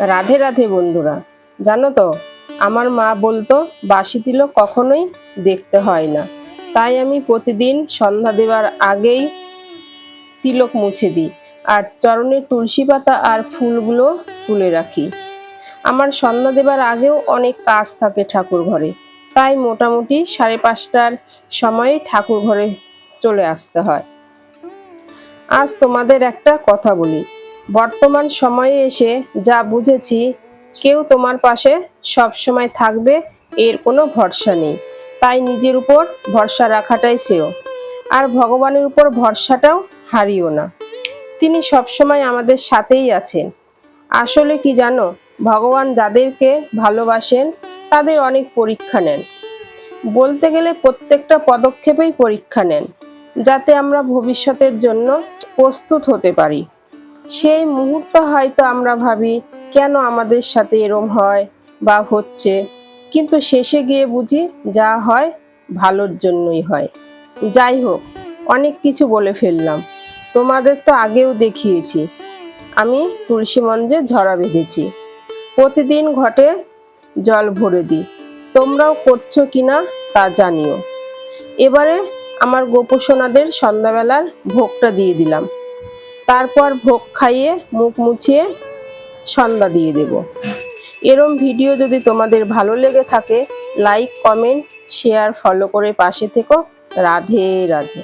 রাধে রাধে বন্ধুরা। জানো তো, আমার মা বলতো বাসি তিলক কখনোই দেখতে হয় না। তাই আমি প্রতিদিন সন্ধ্যা দেওয়ার আগেই তিলক মুছে দিই আর চরণে তুলসী পাতা আর ফুলগুলো তুলে রাখি। আমার সন্ধ্যা দেবার আগেও অনেক কাজ থাকে ঠাকুর ঘরে, তাই মোটামুটি 5:30টার সময় ঠাকুর ঘরে চলে আসতে হয়। আজ তোমাদের একটা কথা বলি। বর্তমান সময়ে এসে যা বুঝেছি, কেউ তোমার পাশে সব সময় থাকবে এর কোনো ভরসা নেই। তাই নিজের উপর ভরসা রাখাটাই শ্রেয়। আর ভগবানের উপর ভরসাটাও হারিও না। তিনি সবসময় আমাদের সাথেই আছেন। আসলে কি জানো, ভগবান যাদেরকে ভালোবাসেন তাদের অনেক পরীক্ষা নেন। বলতে গেলে প্রত্যেকটা পদক্ষেপেই পরীক্ষা নেন, যাতে আমরা ভবিষ্যতের জন্য প্রস্তুত হতে পারি। সেই মুহূর্তে হয়তো আমরা ভাবি কেন আমাদের সাথে এরম হয় বা হচ্ছে, কিন্তু শেষে গিয়ে বুঝি যা হয় ভালোর জন্যই হয়। যাই হোক, অনেক কিছু বলে ফেললাম। তোমাদের তো আগেও দেখিয়েছি আমি তুলসী মঞ্চে ঝরা বেঁধেছি, প্রতিদিন ঘটে জল ভরে দিই। তোমরাও করছো কিনা তা জানিও। এবারে আমার গোপসোনাদের সন্ধ্যাবেলার ভোগটা দিয়ে দিলাম, তারপর ভোগ খাইয়ে মুখ মুছিয়ে সন্ধ্যা দিয়ে দেব। এরম ভিডিও যদি তোমাদের ভালো লেগে থাকে, লাইক, কমেন্ট, শেয়ার, ফলো করে পাশে থেকো। রাধে রাধে।